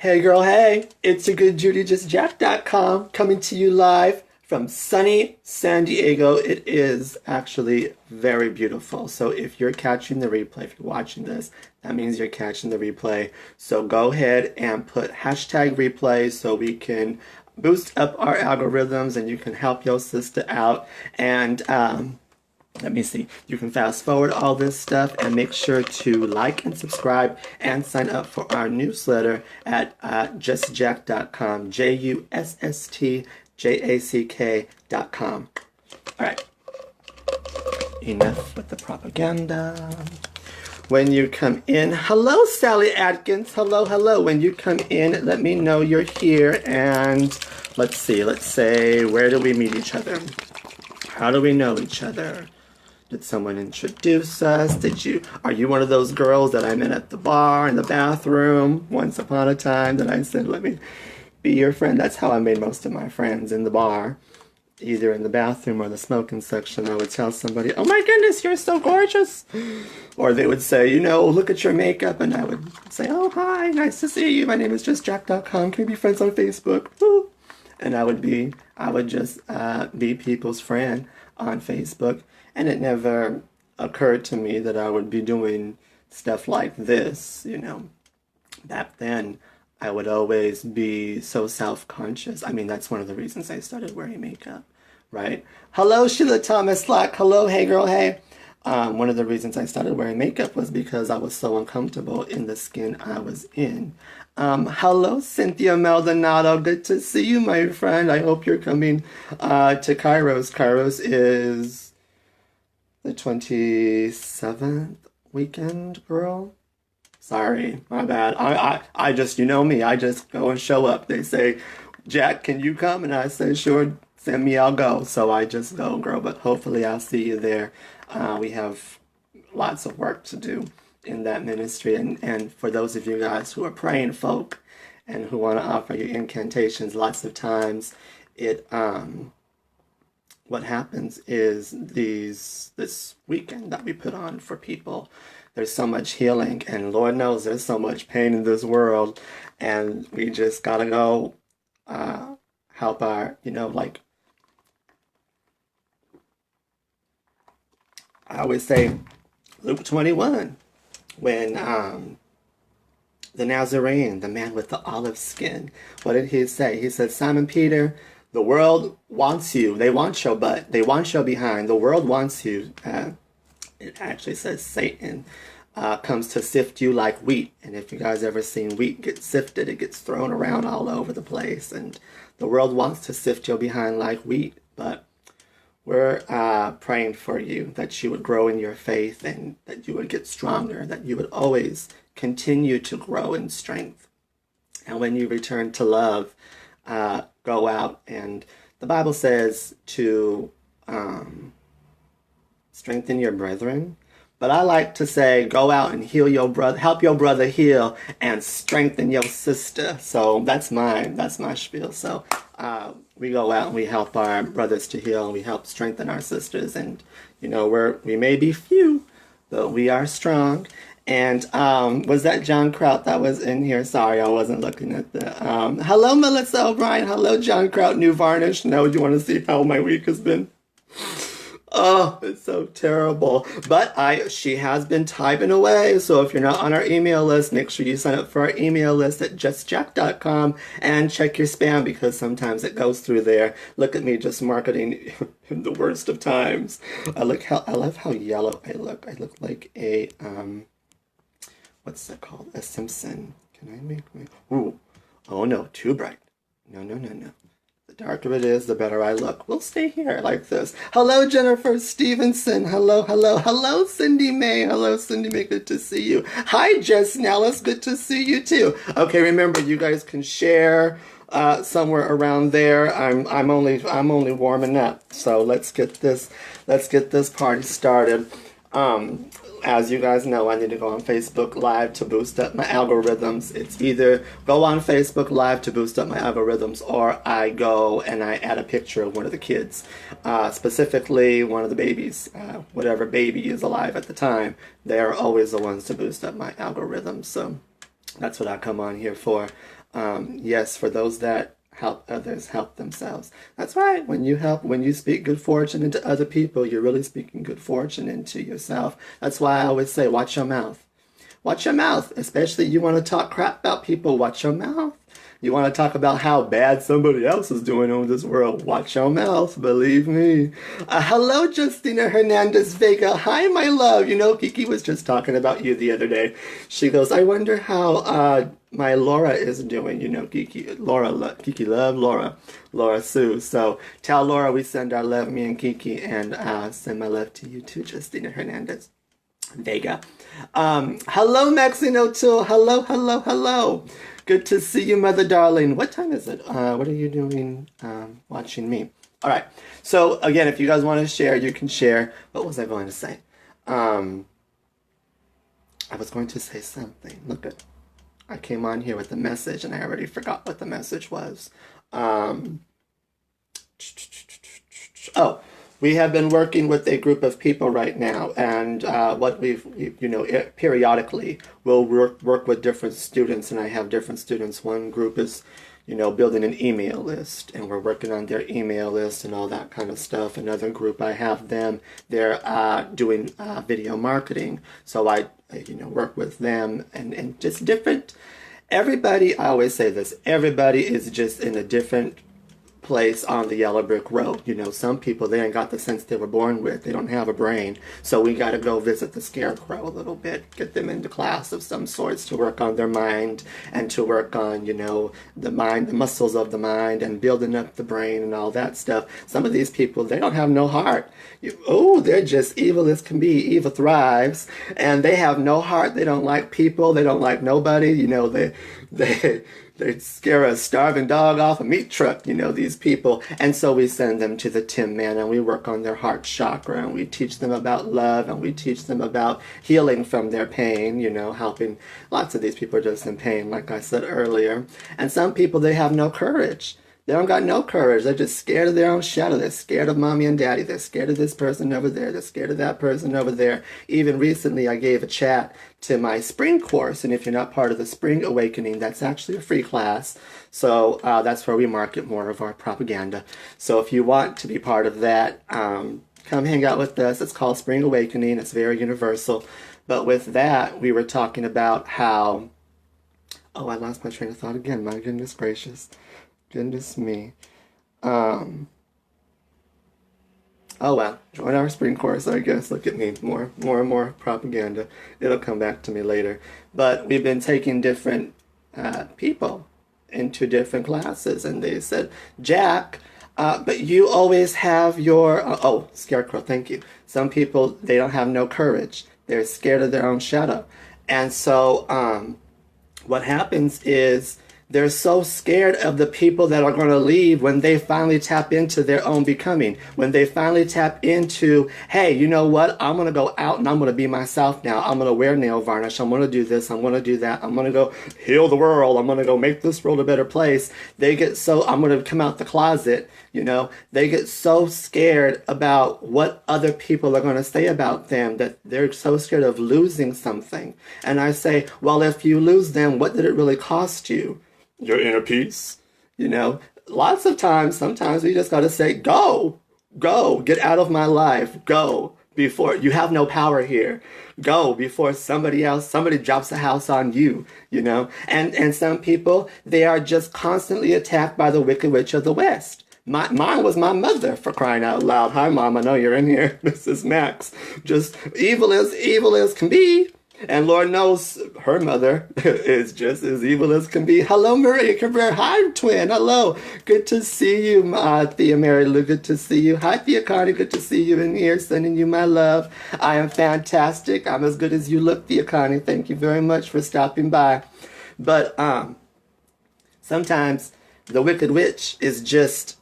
Hey girl, hey, it's your good Judy, justjack.com, coming to you live from sunny San Diego. It is actually very beautiful. So if you're catching the replay, if you're watching this, that means you're catching the replay. So go ahead and put hashtag replay so we can boost up our algorithms and you can help your sister out. And let me see. You can fast forward all this stuff and make sure to like and subscribe and sign up for our newsletter at justjack.com. JUSSTJACK.com. All right. Enough with the propaganda. When you come in, hello, Sally Atkins. Hello, hello. When you come in, let me know you're here. And let's see. Let's say, where do we meet each other? How do we know each other? Did someone introduce us? Are you one of those girls that I met at the bar, in the bathroom, once upon a time that I said, let me be your friend? That's how I made most of my friends, in the bar. Either in the bathroom or the smoking section. I would tell somebody, oh my goodness, you're so gorgeous. Or they would say, look at your makeup. And I would say, oh, hi, nice to see you. My name is justjack.com. Can we be friends on Facebook? Woo. And I would just be people's friend on Facebook. And it never occurred to me that I would be doing stuff like this, Back then, I would always be so self-conscious. I mean, that's one of the reasons I started wearing makeup, right? Hello, Sheila Thomas Slack. Hello, hey girl, hey. One of the reasons I started wearing makeup was because I was so uncomfortable in the skin I was in. Hello, Cynthia Maldonado. Good to see you, my friend. I hope you're coming to Kairos. Kairos is the 27th weekend, girl. Sorry, my bad. I just, me, I just go and show up. They say, Jack, can you come? And I say, sure, send me, I'll go. So I just go, girl, but hopefully I'll see you there. We have lots of work to do in that ministry. And for those of you guys who are praying folk and who want to offer your incantations, lots of times what happens is this weekend that we put on for people, there's so much healing, and Lord knows there's so much pain in this world, and we just gotta go help our, I always say Luke 21, when the Nazarene, the man with the olive skin, what did he say? He said, Simon Peter, the world wants you. They want your butt. They want your behind. The world wants you. It actually says Satan comes to sift you like wheat. And if you guys ever seen wheat get sifted, it gets thrown around all over the place. And the world wants to sift your behind like wheat. But we're praying for you that you would grow in your faith and that you would get stronger, that you would always continue to grow in strength. And when you return to love, go out, and the Bible says to strengthen your brethren, but I like to say go out and heal your brother, help your brother heal, and strengthen your sister. So that's my spiel. So we go out and we help our brothers to heal, and we help strengthen our sisters, and we may be few, but we are strong. And was that John Kraut that was in here? Sorry, I wasn't looking at the... hello, Melissa O'Brien. Hello, John Kraut, New Varnish. Now, do you want to see how my week has been? Oh, it's so terrible. But she has been typing away. So if you're not on our email list, make sure you sign up for our email list at justjack.com and check your spam, because sometimes it goes through there. Look at me just marketing in the worst of times. I love how yellow I look. I look like a... what's that called? A Simpson. Can I make my... Ooh. Oh, no. Too bright. No. The darker it is, the better I look. We'll stay here like this. Hello, Jennifer Stevenson. Hello, Cindy May. Hello, Cindy May. Good to see you. Hi, Jess Nellis. Good to see you, too. Okay, remember, you guys can share somewhere around there. I'm only warming up. So let's get this party started. As you guys know, I need to go on Facebook Live to boost up my algorithms. It's either go on Facebook Live to boost up my algorithms, or I go and I add a picture of one of the kids, specifically one of the babies, whatever baby is alive at the time. They are always the ones to boost up my algorithms. So That's what I come on here for. Yes, for those that help others help themselves. That's right. When you speak good fortune into other people, you're really speaking good fortune into yourself. That's why I always say, watch your mouth. Watch your mouth, especially you want to talk crap about people, watch your mouth. You want to talk about how bad somebody else is doing on this world, watch your mouth, believe me. Hello, Justina Hernandez Vega. Hi, my love. You know, Kiki was just talking about you the other day. She goes, I wonder how my Laura is doing. You know, Kiki love Laura Sue. So tell Laura we send our love, me and Kiki, and send my love to you too, Justina Hernandez Vega. Hello, Maxine O'Toole. Hello. Good to see you, mother darling. What time is it? What are you doing watching me? All right. So, again, if you guys want to share, you can share. What was I going to say? I was going to say something. Look at, I came on here with a message, and I already forgot what the message was. We have been working with a group of people right now, and what periodically we'll work with different students, and I have different students. One group is, building an email list, and we're working on their email list and all that kind of stuff. Another group, I have them, they're doing video marketing, so I work with them, and just different. Everybody, I always say this, everybody is just in a different place on the yellow brick road. Some people, they ain't got the sense they were born with. They don't have a brain. So we got to go visit the scarecrow a little bit, get them into class of some sorts to work on their mind and to work on, the mind, the muscles of the mind and building up the brain and all that stuff. Some of these people, they don't have no heart. They're just evil as can be. Evil thrives. And they have no heart. They don't like people. They don't like nobody. They scare a starving dog off a meat truck, these people. And so we send them to the Tin Man, and we work on their heart chakra, and we teach them about love, and we teach them about healing from their pain, helping. Lots of these people are just in pain, like I said earlier. And some people, they have no courage. They don't got no courage. They're just scared of their own shadow. They're scared of mommy and daddy. They're scared of this person over there. They're scared of that person over there. Even recently, I gave a chat to my spring course. And if you're not part of the Spring Awakening, that's actually a free class. So that's where we market more of our propaganda. So if you want to be part of that, come hang out with us. It's called Spring Awakening. It's very universal. But with that, we were talking about how... Oh, I lost my train of thought again. My goodness gracious. Goodness me. Oh well, join our spring course, I guess. Look at me, more and more propaganda. It'll come back to me later. But we've been taking different people into different classes, and they said, Jack, but you always have your... Scarecrow, thank you. Some people, they don't have no courage. They're scared of their own shadow. And so what happens is... they're so scared of the people that are going to leave when they finally tap into their own becoming. When they finally tap into, hey, you know what? I'm going to go out and I'm going to be myself now. I'm going to wear nail varnish. I'm going to do this. I'm going to do that. I'm going to go heal the world. I'm going to go make this world a better place. They get so, I'm going to come out the closet, They get so scared about what other people are going to say about them that they're so scared of losing something. And I say, well, if you lose them, what did it really cost you? Your inner peace. Lots of times, sometimes we just got to say, go, get out of my life, go, before you have no power here. Go before somebody drops a house on you, And some people, they are just constantly attacked by the Wicked Witch of the West. Mine was my mother, for crying out loud. Hi, Mom, I know you're in here. This is Max. Just evil as can be. And Lord knows her mother is just as evil as can be. Hello, Maria Cabrera. Hi, twin. Hello. Good to see you, Thea Mary Lou. Good to see you. Hi, Thea Connie. Good to see you in here. Sending you my love. I am fantastic. I'm as good as you look, Thea Connie. Thank you very much for stopping by. But sometimes the Wicked Witch is just...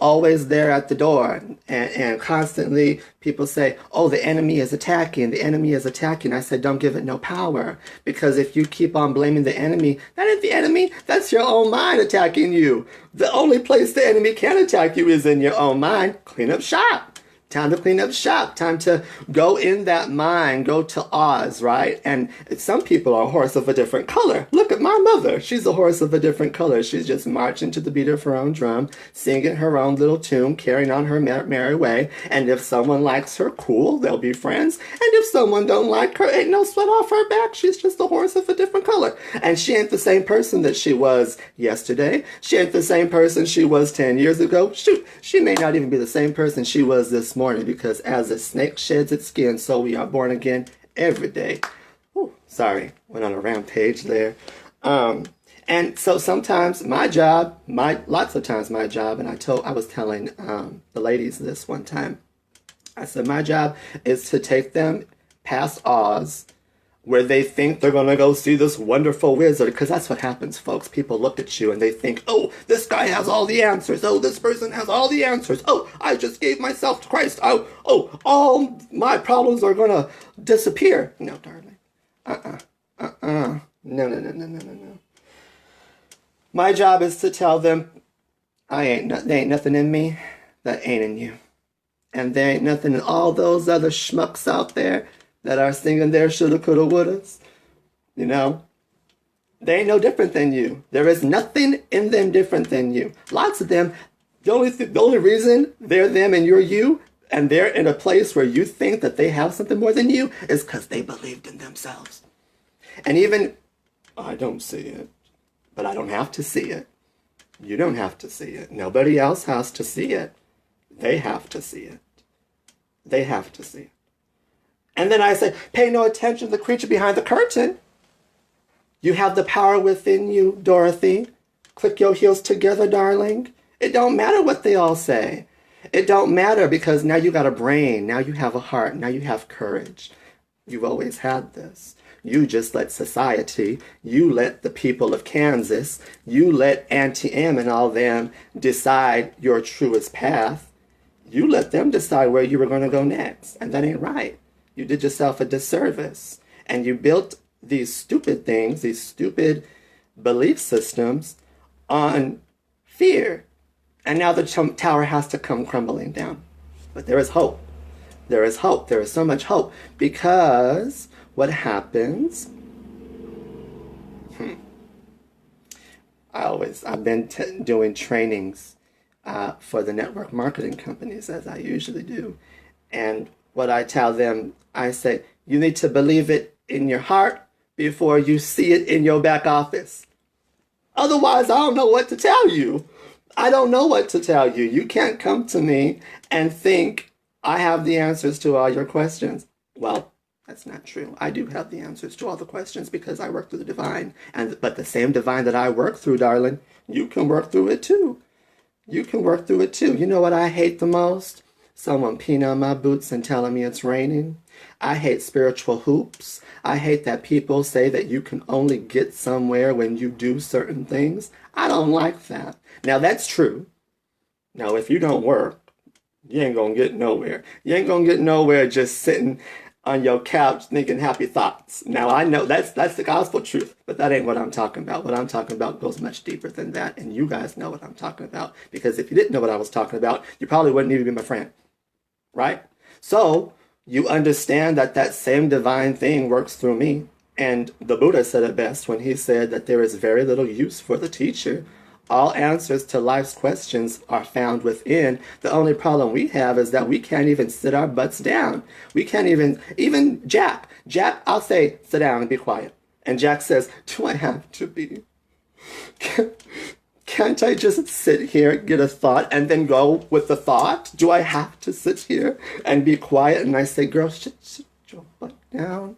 always there at the door, and constantly people say, oh, the enemy is attacking, I said, don't give it no power, because if you keep on blaming the enemy, that ain't the enemy, that's your own mind attacking you. The only place the enemy can attack you is in your own mind. Clean up shop. Time to clean up shop. Time to go in that mind, go to Oz, right? And some people are a horse of a different color. Look at my mother. She's a horse of a different color. She's just marching to the beat of her own drum, singing her own little tune, carrying on her merry way. And if someone likes her, cool, they'll be friends. And if someone don't like her, ain't no sweat off her back. She's just a horse of a different color. And she ain't the same person that she was yesterday. She ain't the same person she was 10 years ago. Shoot, she may not even be the same person she was this morning, because as a snake sheds its skin, so we are born again every day. Ooh, sorry, went on a rampage there. And so sometimes my job, lots of times my job, and I was telling the ladies this one time, I said my job is to take them past Oz, where they think they're going to go see this wonderful wizard. Because that's what happens, folks. People look at you and they think, oh, this guy has all the answers. Oh, this person has all the answers. Oh, I just gave myself to Christ. Oh, all my problems are going to disappear. No, darling. No. My job is to tell them, there ain't nothing in me that ain't in you. And there ain't nothing in all those other schmucks out there that are singing their shoulda, coulda, wouldas. You know? They ain't no different than you. There is nothing in them different than you. Lots of them, the only reason they're them and you're you, and they're in a place where you think that they have something more than you, is because they believed in themselves. And even, I don't see it, but I don't have to see it. You don't have to see it. Nobody else has to see it. They have to see it. They have to see it. And then I say, pay no attention to the creature behind the curtain. You have the power within you, Dorothy. Click your heels together, darling. It don't matter what they all say. It don't matter, because now you got a brain. Now you have a heart. Now you have courage. You've always had this. You just let society, you let the people of Kansas, you let Auntie Em and all them decide your truest path. You let them decide where you were going to go next. And that ain't right. You did yourself a disservice. And you built these stupid things, these stupid belief systems on fear. And now the tower has to come crumbling down. But there is hope. There is hope. There is so much hope. Because what happens... I've been doing trainings for the network marketing companies, as I usually do. And what I tell them, I say, you need to believe it in your heart before you see it in your back office. Otherwise, I don't know what to tell you. I don't know what to tell you. You can't come to me and think I have the answers to all your questions. Well, that's not true. I do have the answers to all the questions because I work through the divine. But the same divine that I work through, darling, you can work through it too. You can work through it too. You know what I hate the most? Someone peeing on my boots and telling me it's raining. I hate spiritual hoops. I hate that people say that you can only get somewhere when you do certain things. I don't like that. Now, that's true. Now, if you don't work, you ain't gonna get nowhere. You ain't gonna get nowhere just sitting on your couch thinking happy thoughts. Now, I know that's the gospel truth, but that ain't what I'm talking about. What I'm talking about goes much deeper than that, and you guys know what I'm talking about, because if you didn't know what I was talking about, you probably wouldn't even be my friend, right? So, you understand that that same divine thing works through me, and the Buddha said it best when he said that there is very little use for the teacher. All answers to life's questions are found within. The only problem we have is that we can't even sit our butts down. We can't even Jack, I'll say, sit down and be quiet. And Jack says, do I have to be? Can't I just sit here, get a thought, and then go with the thought? Do I have to sit here and be quiet? And I say, girl, sit your butt down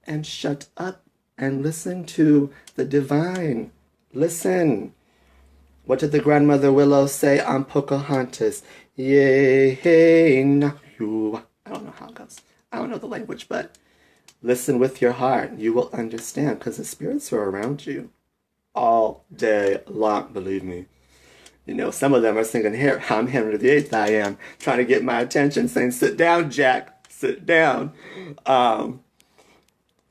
and shut up and listen to the divine. Listen. What did the grandmother Willow say on Pocahontas? Yay, hey, na you. I don't know how it goes. I don't know the language, but listen with your heart. You will understand, because the spirits are around you all day long, believe me. You know, some of them are singing, here, I'm Henry VIII, I am, trying to get my attention, saying, sit down, Jack, sit down.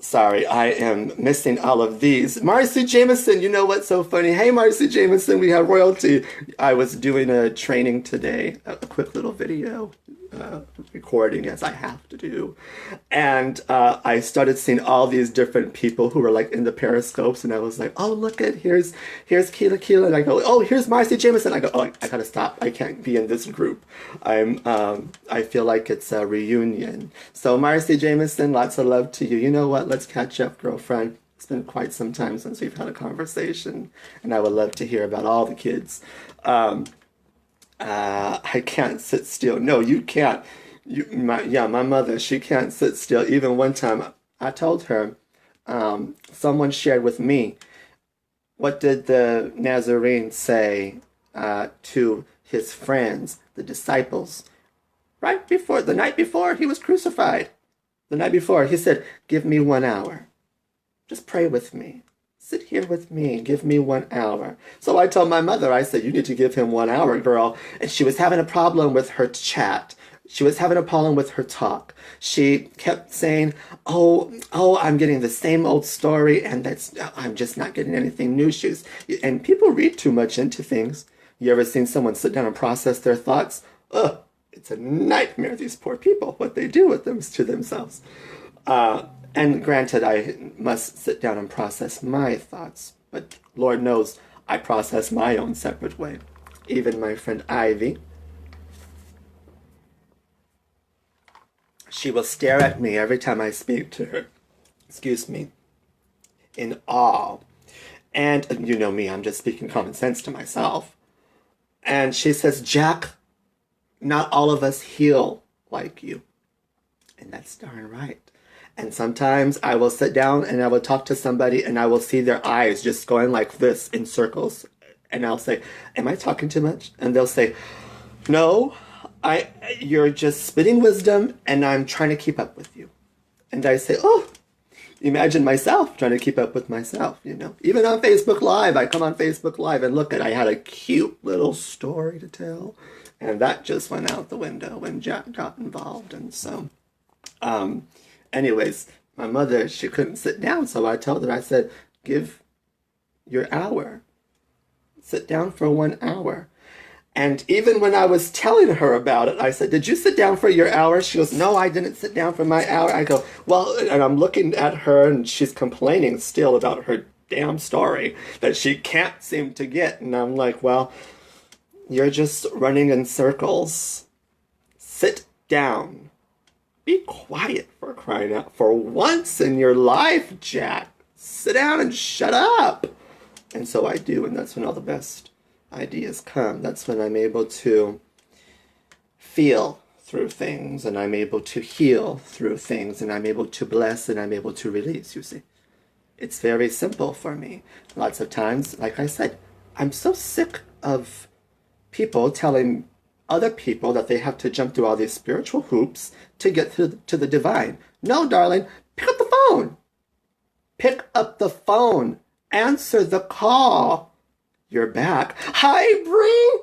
Sorry, I am missing all of these. Marcy Jameson, you know what's so funny? Hey, Marcy Jameson, we have royalty. I was doing a training today, a quick little video. recording, as I have to do. And I started seeing all these different people who were like in the periscopes, and I was like, oh, look at, here's Keela, and I go, oh, here's Marcy Jameson. I go, oh, I gotta stop. I can't be in this group. I feel like it's a reunion. So Marcy Jameson, lots of love to you. You know what? Let's catch up, girlfriend. It's been quite some time since we've had a conversation, and I would love to hear about all the kids. I can't sit still. No, you can't. My mother, she can't sit still. Even one time, I told her, someone shared with me, what did the Nazarene say to his friends, the disciples, right before, the night before he was crucified? The night before, he said, give me 1 hour. Just pray with me. Sit here with me. Give me 1 hour. So I told my mother, I said, you need to give him 1 hour, girl. And she was having a problem with her chat. She was having a problem with her talk. She kept saying, oh, I'm getting the same old story, and I'm just not getting anything new. And people read too much into things. You ever seen someone sit down and process their thoughts? Ugh, it's a nightmare, these poor people, what they do with them to themselves. And granted, I must sit down and process my thoughts, but Lord knows I process my own separate way. Even my friend Ivy, she will stare at me every time I speak to her, in awe. And you know me, I'm just speaking common sense to myself. And she says, Jack, not all of us heal like you. And that's darn right. And sometimes I will sit down and I will talk to somebody and I will see their eyes just going like this in circles. And I'll say, am I talking too much? And they'll say, no, you're just spitting wisdom and I'm trying to keep up with you. And I say, oh, imagine myself trying to keep up with myself, you know. Even on Facebook Live, I come on Facebook Live and look at, I had a cute little story to tell. And that just went out the window when Jack got involved. And so, anyways, my mother, she couldn't sit down, so I told her, I said, give your hour. Sit down for 1 hour. And even when I was telling her about it, I said, did you sit down for your hour? She goes, no, I didn't sit down for my hour. I go, well, and I'm looking at her, and she's complaining still about her damn story that she can't seem to get. And I'm like, well, you're just running in circles. Sit down. Be quiet, for crying out. For once in your life, Jack, sit down and shut up. And so I do, and that's when all the best ideas come. That's when I'm able to feel through things, and I'm able to heal through things, and I'm able to bless, and I'm able to release, you see. It's very simple for me. Lots of times, like I said, I'm so sick of people telling other people that they have to jump through all these spiritual hoops to get to the divine. No, darling, pick up the phone. Pick up the phone. Answer the call. You're back. Hi, Bree.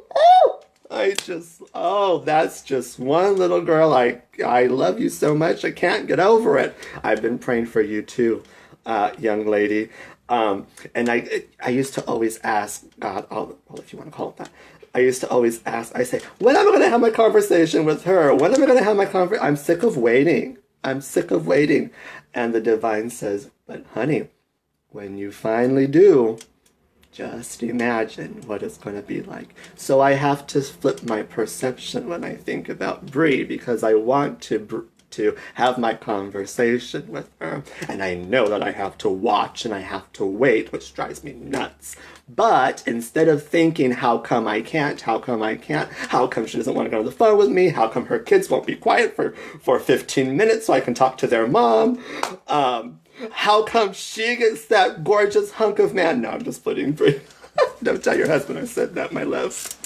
That's just one little girl. I love you so much. I can't get over it. I've been praying for you too, young lady. And I used to always ask God, well, if you want to call it that, I used to always ask, I say, when am I going to have my conversation with her? When am I going to have my conversation? I'm sick of waiting. I'm sick of waiting. And the divine says, but honey, when you finally do, just imagine what it's going to be like. So I have to flip my perception when I think about Bree, because I want to have my conversation with her. And I know that I have to watch and I have to wait, which drives me nuts. But instead of thinking, how come I can't, how come she doesn't want to go on the phone with me, how come her kids won't be quiet for 15 minutes so I can talk to their mom, how come she gets that gorgeous hunk of man? No, I'm just putting Bree. Don't tell your husband I said that, my love.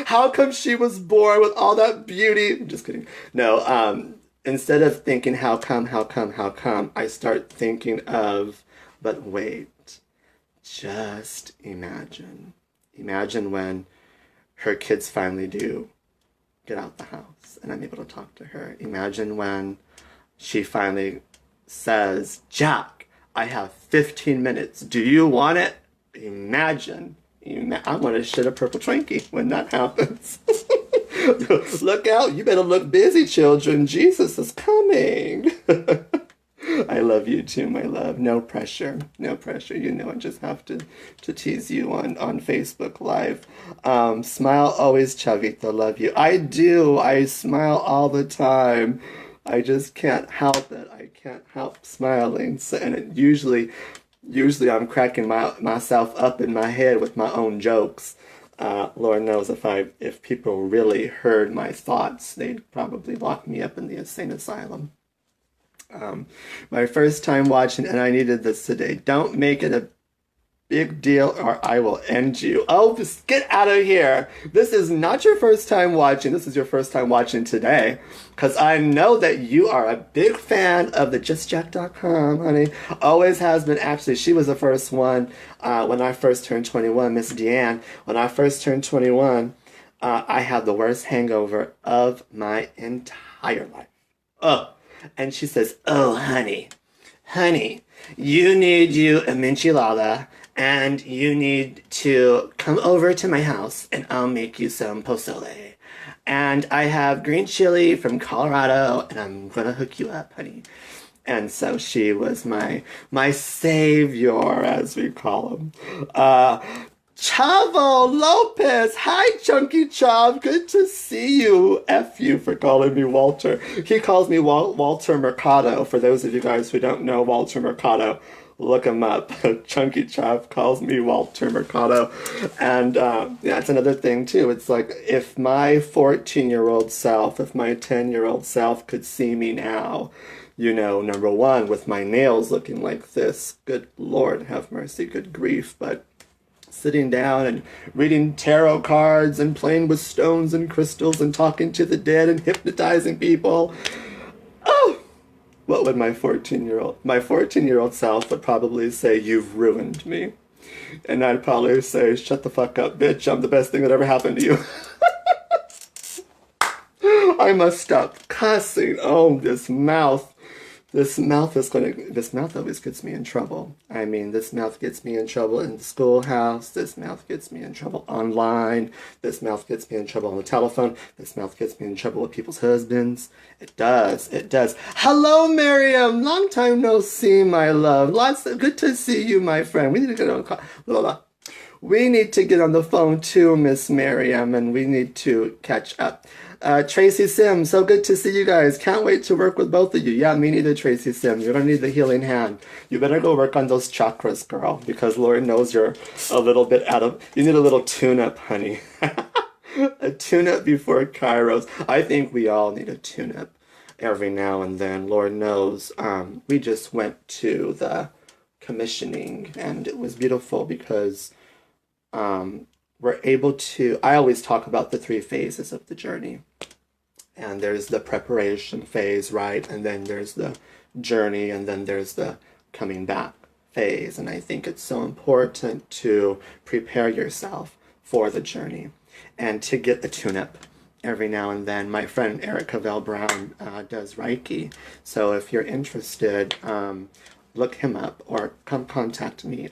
How come she was born with all that beauty? I'm just kidding. No, instead of thinking, how come, I start thinking of, but wait, just imagine. Imagine when her kids finally do get out the house and I'm able to talk to her. Imagine when she finally says, Jack, I have 15 minutes. Do you want it? Imagine. I want to shit a purple Twinkie when that happens. Look out, you better look busy, children. Jesus is coming. I love you too, my love. No pressure. No pressure. You know, I just have to tease you on Facebook Live. Smile always, Chavita. Love you. I do. I smile all the time. I just can't help it. I can't help smiling. So, and usually I'm cracking myself up in my head with my own jokes. Lord knows if people really heard my thoughts, they'd probably lock me up in the insane asylum. My first time watching, and I needed this today. Don't make it a big deal or I will end you. Oh, just get out of here. This is not your first time watching. This is your first time watching today. Because I know that you are a big fan of the JustJack.com, honey. Always has been. Actually, she was the first one when I first turned 21, Miss Deanne. When I first turned 21, I had the worst hangover of my entire life. Oh. And she says, oh, honey, you need you a enchilada, and you need to come over to my house, and I'll make you some pozole. And I have green chili from Colorado, and I'm gonna hook you up, honey. And so she was my savior, as we call him. Chavo Lopez, hi Chunky Chav, good to see you. F you for calling me Walter. He calls me Walter Mercado. For those of you guys who don't know Walter Mercado, look him up. Chunky Chav calls me Walter Mercado. And yeah, it's another thing too. It's like if my 14-year-old self, if my 10-year-old self could see me now, you know, number one, with my nails looking like this, good Lord have mercy, good grief, but sitting down and reading tarot cards and playing with stones and crystals and talking to the dead and hypnotizing people. Oh, what would my 14-year-old self would probably say, you've ruined me. And I'd probably say, shut the fuck up, bitch, I'm the best thing that ever happened to you. I must stop cussing. Oh, this mouth always gets me in trouble. I mean, this mouth gets me in trouble in the schoolhouse. This mouth gets me in trouble online. This mouth gets me in trouble on the telephone. This mouth gets me in trouble with people's husbands. It does. Hello, Miriam. Long time no see, my love. Good to see you, my friend. We need to get on We need to get on the phone too, Miss Miriam, and we need to catch up. Tracy Sims, so good to see you guys. Can't wait to work with both of you. Yeah, me neither, Tracy Sims. You're going to need the healing hand. You better go work on those chakras, girl, because Lord knows you're a little bit you need a little tune-up, honey. A tune-up before Kairos. I think we all need a tune-up every now and then. Lord knows. We just went to the commissioning, and it was beautiful because we're able to, I always talk about the 3 phases of the journey. And there's the preparation phase, right? And then there's the journey, and then there's the coming back phase. And I think it's so important to prepare yourself for the journey and to get the tune-up every now and then. My friend Eric Cavell Brown does Reiki. So if you're interested, look him up or come contact me.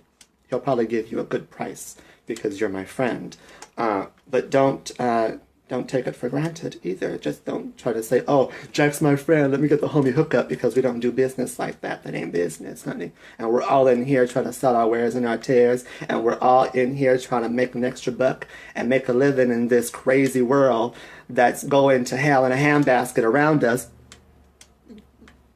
He'll probably give you a good price because you're my friend. But don't take it for granted either. Just don't try to say, oh, Jack's my friend, let me get the homie hookup, because we don't do business like that. That ain't business, honey. And we're all in here trying to sell our wares and our tears, and we're all in here trying to make an extra buck and make a living in this crazy world that's going to hell in a handbasket around us.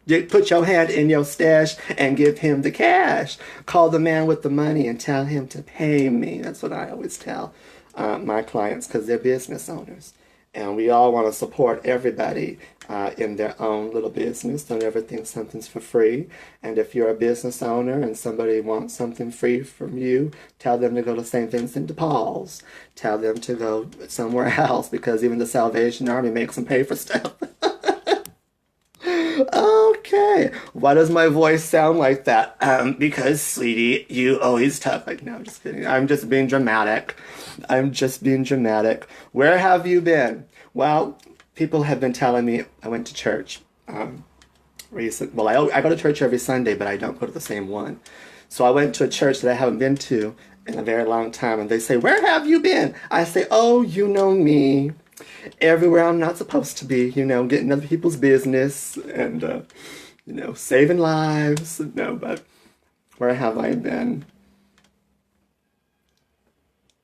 You put your hand in your stash and give him the cash. Call the man with the money and tell him to pay me. That's what I always tell my clients, because they're business owners. And we all want to support everybody in their own little business. Don't ever think something's for free. And if you're a business owner and somebody wants something free from you, tell them to go to St. Vincent de Paul's. Tell them to go somewhere else, because even the Salvation Army makes them pay for stuff. Okay, why does my voice sound like that? Because, sweetie, you always talk like, no, I'm just kidding. I'm just being dramatic. Where have you been? Well, people have been telling me I went to church recent. Well, I go to church every Sunday, but I don't go to the same one. So I went to a church that I haven't been to in a very long time, and they say, where have you been? I say, oh, you know me. everywhere I'm not supposed to be, you know, getting other people's business and, you know, saving lives. No, but where have I been?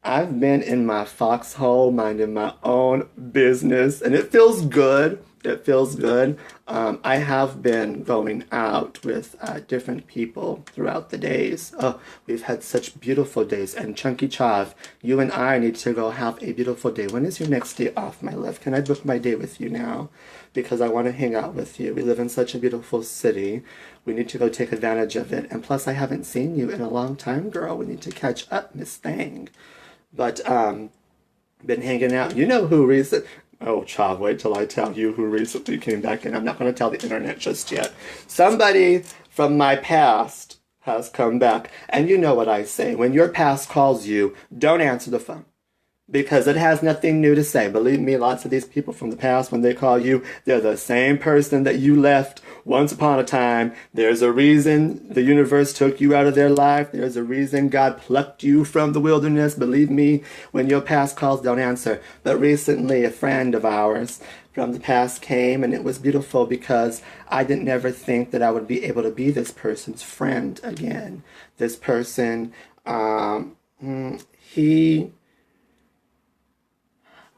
I've been in my foxhole, minding my own business, and it feels good. It feels good. I have been going out with different people throughout the days. Oh, we've had such beautiful days. And Chunky Chav, you and I need to go have a beautiful day. When is your next day off, my love? Can I book my day with you now? Because I want to hang out with you. We live in such a beautiful city. We need to go take advantage of it. And plus, I haven't seen you in a long time, girl. We need to catch up, Miss Thang. But, been hanging out. You know who recently... Oh, child, wait till I tell you who recently came back in. I'm not going to tell the internet just yet. Somebody from my past has come back. And you know what I say. When your past calls you, don't answer the phone. Because it has nothing new to say. Believe me, lots of these people from the past, when they call you, they're the same person that you left once upon a time. There's a reason the universe took you out of their life. There's a reason God plucked you from the wilderness. Believe me, when your past calls, don't answer. But recently, a friend of ours from the past came, and it was beautiful because I didn't ever think that I would be able to be this person's friend again. This person,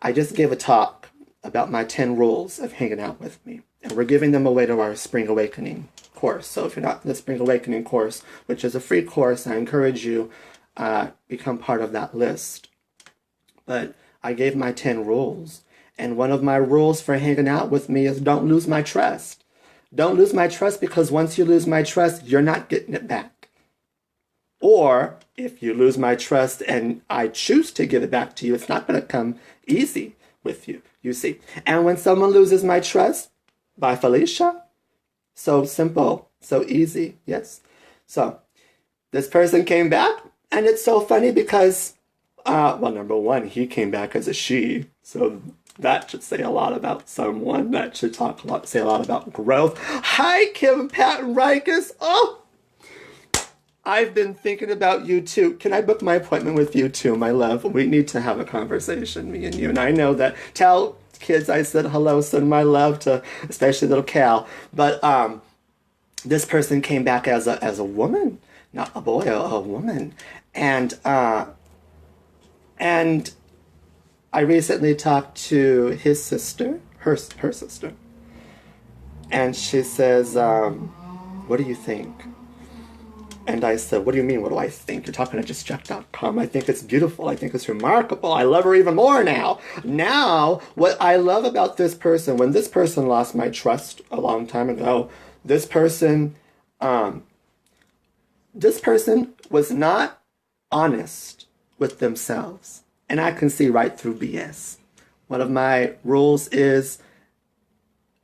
I just gave a talk about my 10 rules of hanging out with me. And we're giving them away to our Spring Awakening course. So if you're not in the Spring Awakening course, which is a free course, I encourage you become part of that list. But I gave my 10 rules. And one of my rules for hanging out with me is don't lose my trust. Don't lose my trust, because once you lose my trust, you're not getting it back. Or if you lose my trust and I choose to give it back to you, it's not going to come easy with you, you see. And when someone loses my trust, by Felicia, so simple, so easy, yes. So this person came back, and it's so funny because, well, number one, he came back as a she, so that should say a lot about someone. That should say a lot about growth. Hi, Kim Patton Rikus. Oh, I've been thinking about you too. Can I book my appointment with you too, my love? We need to have a conversation, me and you. And I know that, tell kids I said hello, send my love to especially little Cal. But this person came back as a woman, not a boy, a woman. And I recently talked to his sister, her sister. And she says, what do you think? And I said, what do you mean, what do I think? You're talking to justjack.com. I think it's beautiful. I think it's remarkable. I love her even more now. Now, what I love about this person, when this person lost my trust a long time ago, this person was not honest with themselves. And I can see right through BS. One of my rules is,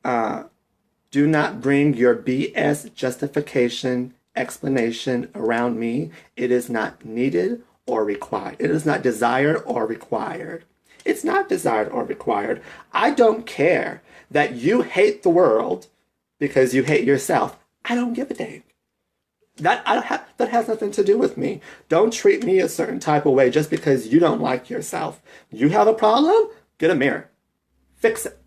do not bring your BS justification explanation around me. It is not needed or required. It is not desired or required. It's not desired or required. I don't care that you hate the world because you hate yourself. I don't give a dang. That has nothing to do with me. Don't treat me a certain type of way just because you don't like yourself. You have a problem? Get a mirror. Fix it.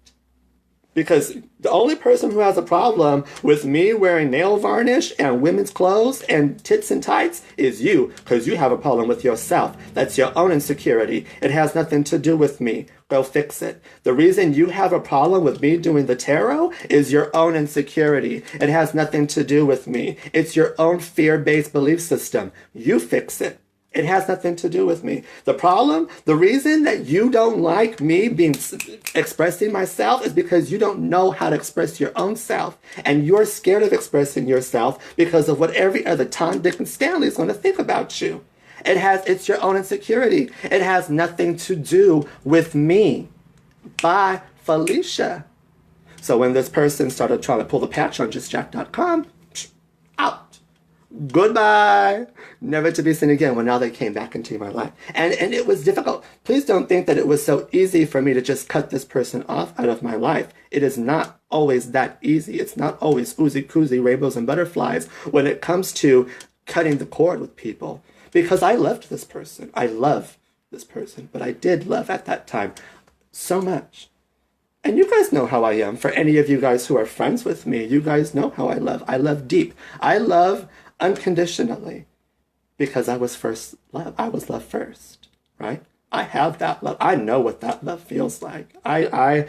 Because the only person who has a problem with me wearing nail varnish and women's clothes and tits and tights is you, because you have a problem with yourself. That's your own insecurity. It has nothing to do with me. Go fix it. The reason you have a problem with me doing the tarot is your own insecurity. It has nothing to do with me. It's your own fear-based belief system. You fix it. It has nothing to do with me. The problem, the reason that you don't like me expressing myself is because you don't know how to express your own self. And you're scared of expressing yourself because of what every other Tom, Dick, and Stanley is going to think about you. It's your own insecurity. It has nothing to do with me. By Felicia. So when this person started trying to pull the patch on justjack.com, out. Goodbye. Never to be seen again. Well, now they came back into my life. And it was difficult. Please don't think that it was so easy for me to just cut this person off out of my life. It is not always that easy. It's not always oozy-koozy, rainbows and butterflies when it comes to cutting the cord with people. Because I loved this person. I love this person. But I did love at that time so much. And you guys know how I am. For any of you guys who are friends with me, you guys know how I love. I love deep. I love unconditionally because I was first love. I was loved first, right? I have that love. I know what that love feels like. I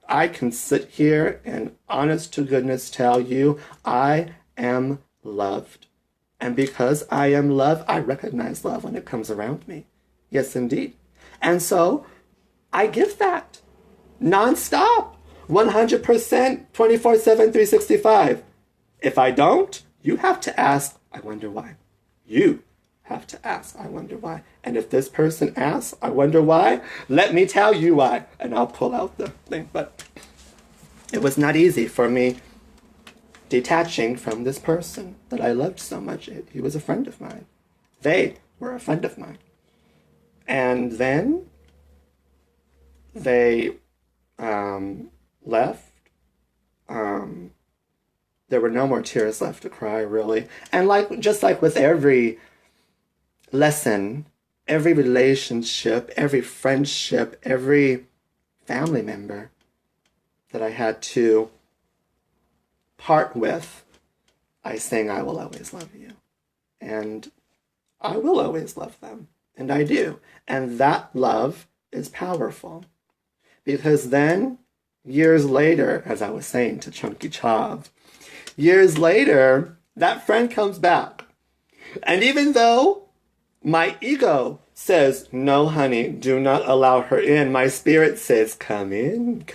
can sit here and honest to goodness tell you I am loved. And because I am loved, I recognize love when it comes around me. Yes, indeed. And so I give that nonstop, 100%, 24/7, 365. If I don't, you have to ask, I wonder why. You have to ask, I wonder why. And if this person asks, I wonder why, let me tell you why. And I'll pull out the thing. But it was not easy for me detaching from this person that I loved so much. He was a friend of mine. They were a friend of mine. And then they left. There were no more tears left to cry, really. And just like with every lesson, every relationship, every friendship, every family member that I had to part with, I sang, I will always love you. And I will always love them. And I do. And that love is powerful. Because then, years later, as I was saying to Chunky Chav, years later, that friend comes back. And even though my ego says, no, honey, do not allow her in, my spirit says, come in,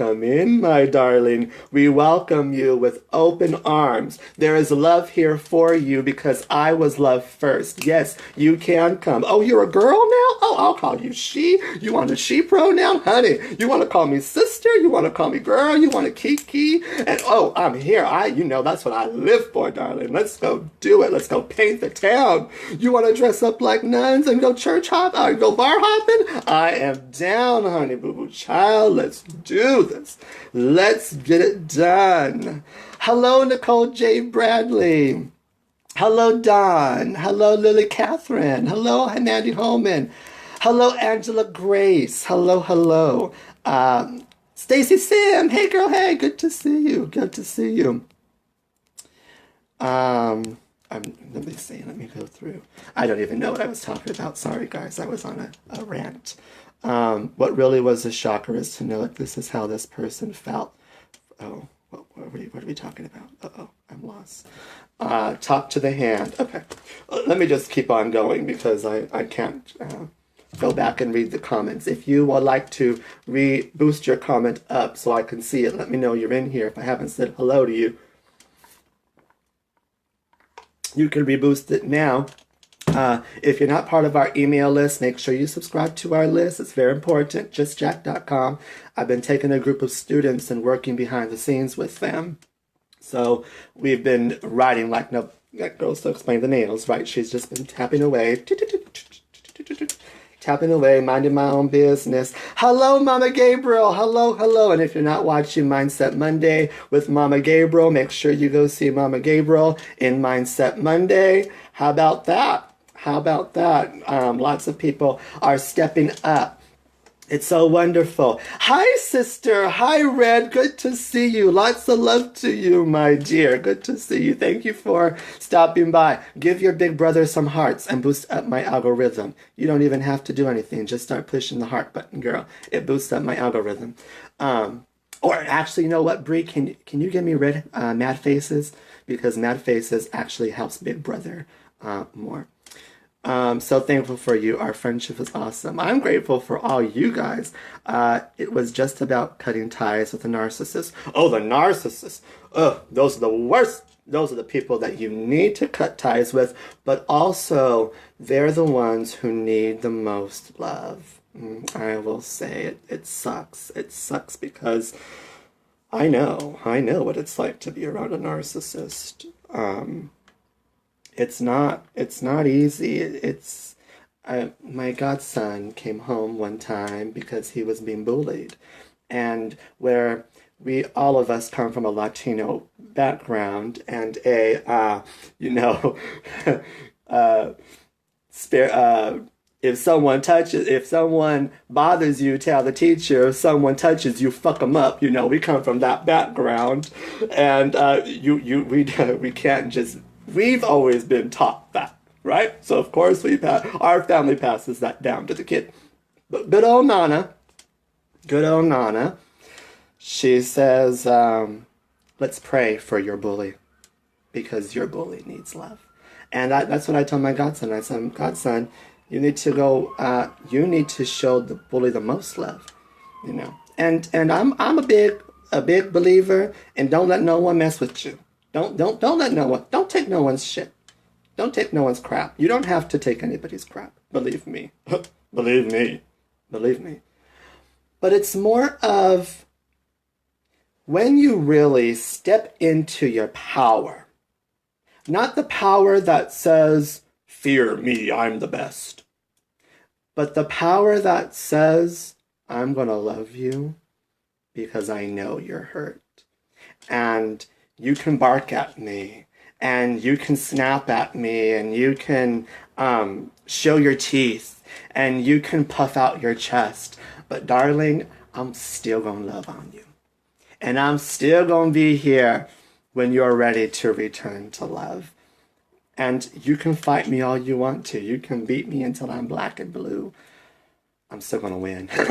my darling. We welcome you with open arms. There is love here for you because I was loved first. Yes, you can come. Oh, you're a girl now? Oh, I'll call you she. You want a she pronoun? Honey, you want to call me sister? You want to call me girl? You want to kiki? And oh, I'm here. That's what I live for, darling. Let's go do it. Let's go paint the town. You want to dress up like nuns and go church hop? Go bar hopping? I am down, honey boo boo child. Let's do this. Let's get it done. Hello, Nicole J. Bradley. Hello, Don. Hello, Lily Catherine. Hello, Mandy Holman. Hello, Angela Grace. Hello. Stacy Sim. Hey, girl. Hey, good to see you. Good to see you. Let me see. Let me go through. I don't even know what I was talking about. Sorry, guys. I was on a rant. What really was a shocker is to know that this is how this person felt. Oh, what are we talking about? Uh-oh, I'm lost. Talk to the hand. Okay. Let me just keep on going because I can't go back and read the comments. If you would like to boost your comment up so I can see it, let me know you're in here. If I haven't said hello to you, you can reboost it now. If you're not part of our email list, make sure you subscribe to our list. It's very important. JustJack.com. I've been taking a group of students and working behind the scenes with them. So we've been writing like no, that girl still explain the nails, right? She's just been tapping away. Tapping away, minding my own business. Hello, Mama Gabriel. Hello. And if you're not watching Mindset Monday with Mama Gabriel, make sure you go see Mama Gabriel in Mindset Monday. How about that? Lots of people are stepping up. It's so wonderful. Hi, sister. Hi, Red. Good to see you. Lots of love to you, my dear. Good to see you. Thank you for stopping by. Give your big brother some hearts and boost up my algorithm. You don't even have to do anything. Just start pushing the heart button, girl. It boosts up my algorithm. Or actually, you know what, Bree? Can you give me red mad faces? Because mad faces actually helps big brother more. So thankful for you. Our friendship is awesome. I'm grateful for all you guys. It was just about cutting ties with the narcissist. Oh, the narcissist. Ugh, those are the worst. Those are the people that you need to cut ties with, but also they're the ones who need the most love. I will say it sucks. It sucks because I know what it's like to be around a narcissist. It's not easy. My godson came home one time because he was being bullied, and where all of us come from a Latino background and If someone bothers you, tell the teacher. If someone touches you, fuck them up. You know, we come from that background, and we can't just. We've always been taught that, right? So of course our family passes that down to the kid. But good old Nana, she says, let's pray for your bully, because your bully needs love. And that's what I told my godson. I said, godson, you need to show the bully the most love, you know. And I'm a big believer in don't let no one mess with you. Don't let no one, don't take no one's shit. Don't take no one's crap. You don't have to take anybody's crap. Believe me. Believe me. Believe me. But it's more of when you really step into your power, not the power that says, fear me, I'm the best, but the power that says, I'm going to love you because I know you're hurt. And you can bark at me, and you can snap at me, and you can show your teeth, and you can puff out your chest. But darling, I'm still going to love on you. And I'm still going to be here when you're ready to return to love. And you can fight me all you want to. You can beat me until I'm black and blue. I'm still going to win. Still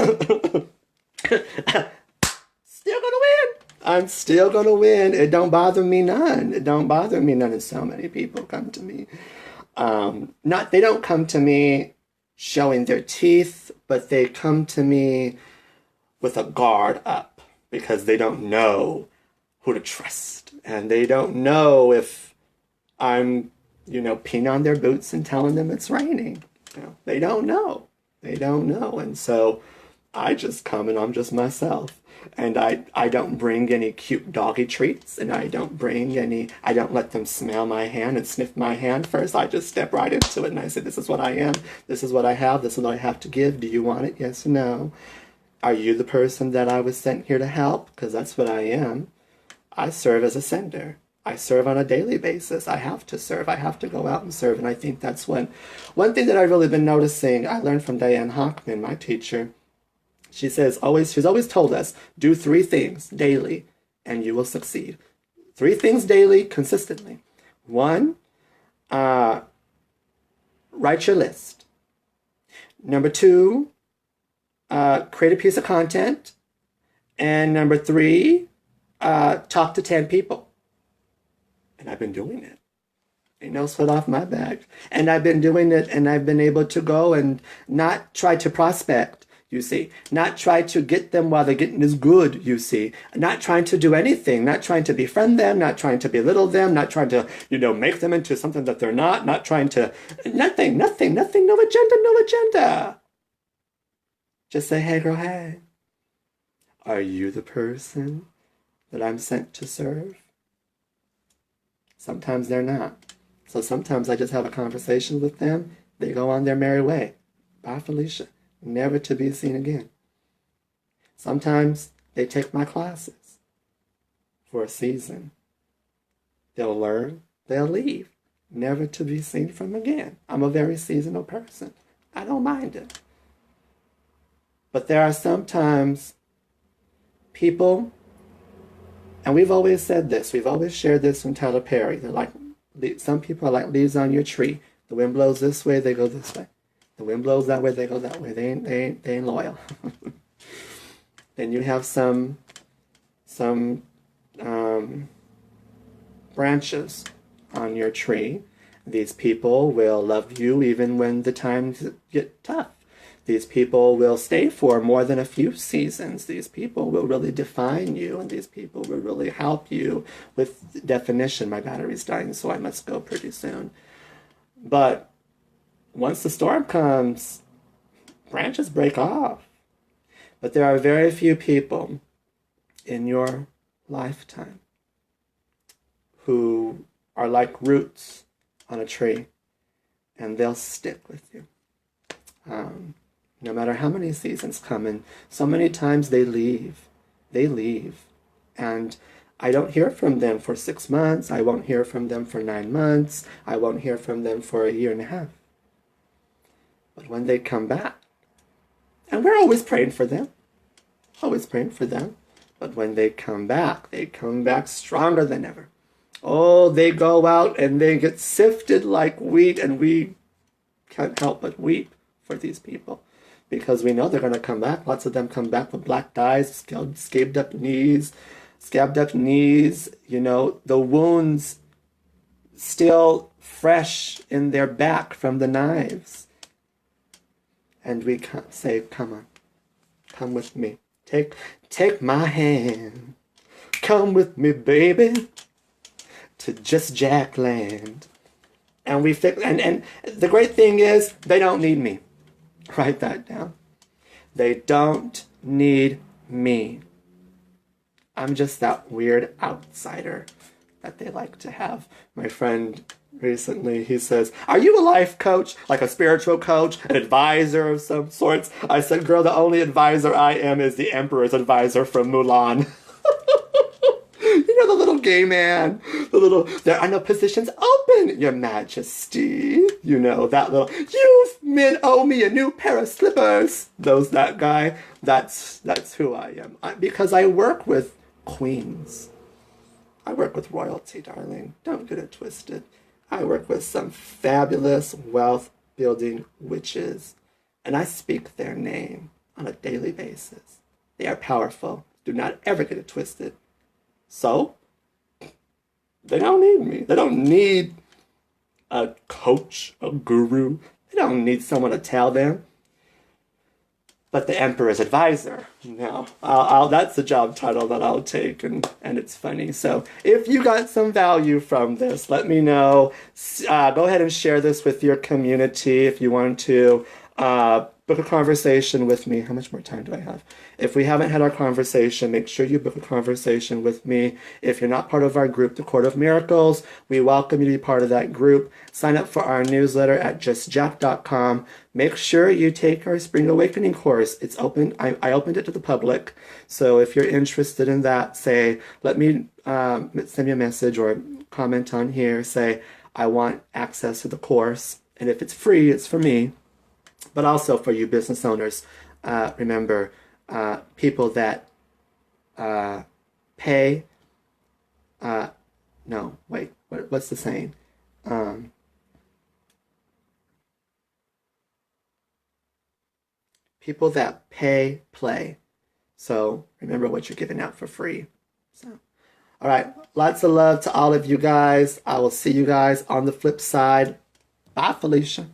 going to win. I'm still going to win. It don't bother me none. It don't bother me none. And so many people come to me. They don't come to me showing their teeth, but they come to me with a guard up because they don't know who to trust. And they don't know if I'm, peeing on their boots and telling them it's raining. They don't know. They don't know. And so I just come and I'm just myself. And I don't bring any cute doggy treats, and I don't let them smell my hand and sniff my hand first. I just step right into it and I say, this is what I am, this is what I have, this is what I have to give. Do you want it? Yes or no? Are you the person that I was sent here to help? Because that's what I am. I serve as a sender. I serve on a daily basis. I have to serve. I have to go out and serve. And I think that's one thing that I've really been noticing. I learned from Diane Hockman, my teacher. She's always told us, do 3 things daily and you will succeed. 3 things daily, consistently. 1, write your list. Number 2, create a piece of content. And number 3, talk to 10 people. And I've been doing it. Ain't no sweat off my back. And I've been doing it, and I've been able to go and not try to prospect, you see. Not try to get them while they're getting as good, you see. Not trying to do anything. Not trying to befriend them. Not trying to belittle them. Not trying to, make them into something that they're not. Not trying to, nothing. No agenda. Just say, hey, girl, hey. Are you the person that I'm sent to serve? Sometimes they're not. So sometimes I just have a conversation with them. They go on their merry way. Bye, Felicia. Never to be seen again. Sometimes they take my classes for a season. They'll learn. They'll leave. Never to be seen from again. I'm a very seasonal person. I don't mind it. But there are sometimes people, and we've always said this, we've always shared this from Tyler Perry. They're like, some people are like leaves on your tree. The wind blows this way, they go this way. The wind blows that way, they go that way. They ain't loyal. Then you have some branches on your tree. These people will love you even when the times get tough. These people will stay for more than a few seasons. These people will really define you, and these people will really help you with definition. My battery's dying, so I must go pretty soon. But once the storm comes, branches break off. But there are very few people in your lifetime who are like roots on a tree, and they'll stick with you. No matter how many seasons come, and so many times they leave. And I don't hear from them for 6 months. I won't hear from them for 9 months. I won't hear from them for a year and a half. But when they come back, and we're always praying for them, always praying for them, but when they come back stronger than ever. Oh, they go out and they get sifted like wheat, and we can't help but weep for these people because we know they're going to come back. Lots of them come back with black eyes, scabbed up knees, you know, the wounds still fresh in their back from the knives. And we say, come on, come with me. Take my hand. Come with me, baby, to Just Jackland. And we fix, and the great thing is they don't need me. Write that down. They don't need me. I'm just that weird outsider that they like to have. My friend recently, he says, are you a life coach? Like a spiritual coach? An advisor of some sorts? I said, girl, the only advisor I am is the Emperor's advisor from Mulan. You know, the little gay man, there are no positions open, Your Majesty. You know, that little, you men owe me a new pair of slippers. That guy, that's who I am. Because I work with queens. I work with royalty, darling. Don't get it twisted. I work with some fabulous wealth-building witches, and I speak their name on a daily basis. They are powerful. Do not ever get it twisted. So, they don't need me. They don't need a coach, a guru. They don't need someone to tell them. But the Emperor's advisor, no, that's the job title that I'll take, and it's funny. So if you got some value from this, let me know. Go ahead and share this with your community if you want to. Book a conversation with me. How much more time do I have? If we haven't had our conversation, make sure you book a conversation with me. If you're not part of our group, The Court of Miracles, we welcome you to be part of that group. Sign up for our newsletter at justjack.com. Make sure you take our Spring Awakening course. It's open. I opened it to the public. So if you're interested in that, say, let me send me a message or comment on here. Say, I want access to the course. And if it's free, it's for me. But also for you business owners, remember, people that pay, no, wait, what's the saying? People that pay, play. So remember what you're giving out for free. So, all right, lots of love to all of you guys. I will see you guys on the flip side. Bye, Felicia.